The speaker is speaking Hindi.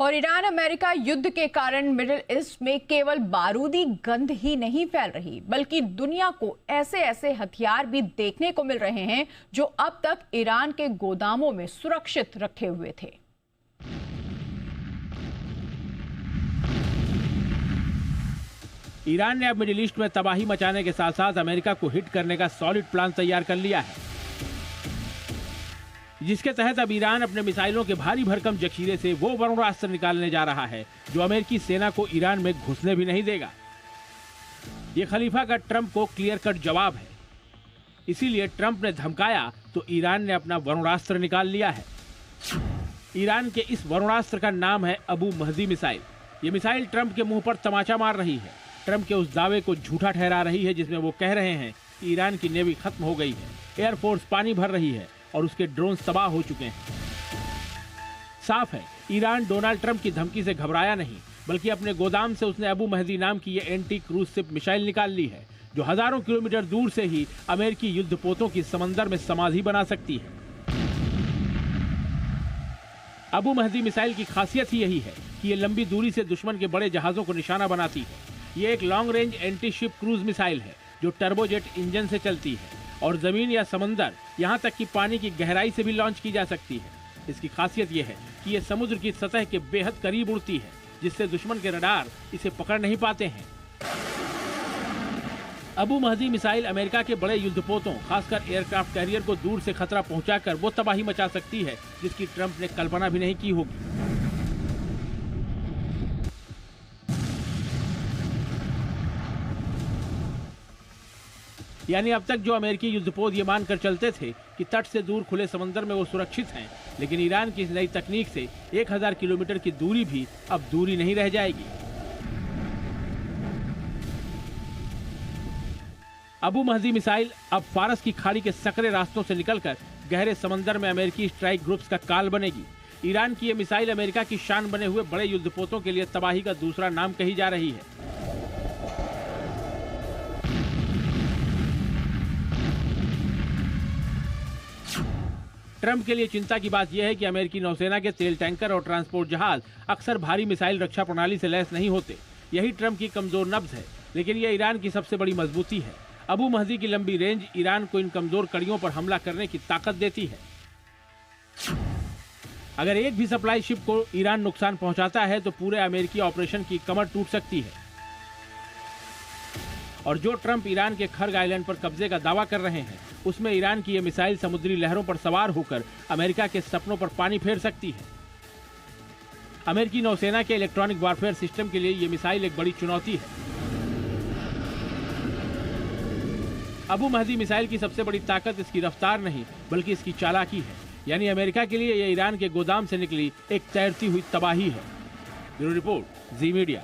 और ईरान अमेरिका युद्ध के कारण मिडिल ईस्ट में केवल बारूदी गंध ही नहीं फैल रही, बल्कि दुनिया को ऐसे ऐसे हथियार भी देखने को मिल रहे हैं जो अब तक ईरान के गोदामों में सुरक्षित रखे हुए थे। ईरान ने अब मिडिल ईस्ट में तबाही मचाने के साथ साथ अमेरिका को हिट करने का सॉलिड प्लान तैयार कर लिया है, जिसके तहत अब ईरान अपने मिसाइलों के भारी भरकम जखीरे से वो ब्रह्मास्त्र निकालने जा रहा है जो अमेरिकी सेना को ईरान में घुसने भी नहीं देगा। ये खलीफा का ट्रंप को क्लियर कट जवाब है। इसीलिए ट्रंप ने धमकाया तो ईरान ने अपना ब्रह्मास्त्र निकाल लिया है। ईरान के इस ब्रह्मास्त्र का नाम है अबू महदी मिसाइल। ये मिसाइल ट्रंप के मुंह पर तमाचा मार रही है, ट्रंप के उस दावे को झूठा ठहरा रही है जिसमें वो कह रहे हैं कि ईरान की नेवी खत्म हो गई है, एयरफोर्स पानी भर रही है और उसके ड्रोन तबाह हो चुके हैं। साफ है, ईरान डोनाल्ड ट्रंप की धमकी से घबराया नहीं, बल्कि अपने गोदाम से उसने अबू महदी नाम की ये एंटी क्रूज शिप मिसाइल निकाल ली है, जो हजारों किलोमीटर दूर से ही अमेरिकी युद्धपोतों की समंदर में समाधि बना सकती है। अबू महदी मिसाइल की खासियत ही यही है कि ये लंबी दूरी से दुश्मन के बड़े जहाजों को निशाना बनाती है। ये एक long range anti ship cruise missile है जो टर्बोजेट इंजन से चलती है और जमीन या समंदर, यहाँ तक कि पानी की गहराई से भी लॉन्च की जा सकती है। इसकी खासियत यह है कि ये समुद्र की सतह के बेहद करीब उड़ती है, जिससे दुश्मन के रडार इसे पकड़ नहीं पाते हैं। अबू महदी मिसाइल अमेरिका के बड़े युद्धपोतों, खासकर एयरक्राफ्ट कैरियर को दूर से खतरा पहुंचाकर वो तबाही मचा सकती है जिसकी ट्रंप ने कल्पना भी नहीं की होगी। यानी अब तक जो अमेरिकी युद्धपोत ये मानकर चलते थे कि तट से दूर खुले समंदर में वो सुरक्षित हैं, लेकिन ईरान की इस नई तकनीक से 1000 किलोमीटर की दूरी भी अब दूरी नहीं रह जाएगी। अबू महदी मिसाइल अब फारस की खाड़ी के सकरे रास्तों से निकलकर गहरे समंदर में अमेरिकी स्ट्राइक ग्रुप्स का काल बनेगी। ईरान की ये मिसाइल अमेरिका की शान बने हुए बड़े युद्धपोतों के लिए तबाही का दूसरा नाम कही जा रही है। ट्रंप के लिए चिंता की बात यह है कि अमेरिकी नौसेना के तेल टैंकर और ट्रांसपोर्ट जहाज अक्सर भारी मिसाइल रक्षा प्रणाली से लैस नहीं होते। यही ट्रंप की कमजोर नब्ज है, लेकिन यह ईरान की सबसे बड़ी मजबूती है। अबू महदी की लंबी रेंज ईरान को इन कमजोर कड़ियों पर हमला करने की ताकत देती है। अगर एक भी सप्लाई शिप को ईरान नुकसान पहुंचाता है तो पूरे अमेरिकी ऑपरेशन की कमर टूट सकती है। और जो ट्रंप ईरान के खर्ग आइलैंड पर कब्जे का दावा कर रहे हैं, उसमें ईरान की यह मिसाइल समुद्री लहरों पर सवार होकर अमेरिका के सपनों पर पानी फेर सकती है। अमेरिकी नौसेना के इलेक्ट्रॉनिक वॉरफेयर सिस्टम के लिए यह मिसाइल एक बड़ी चुनौती है। अबू महदी मिसाइल की सबसे बड़ी ताकत इसकी रफ्तार नहीं, बल्कि इसकी चालाकी है। यानी अमेरिका के लिए यह ईरान के गोदाम से निकली एक तैरती हुई तबाही है। ब्यूरो रिपोर्ट, जी मीडिया।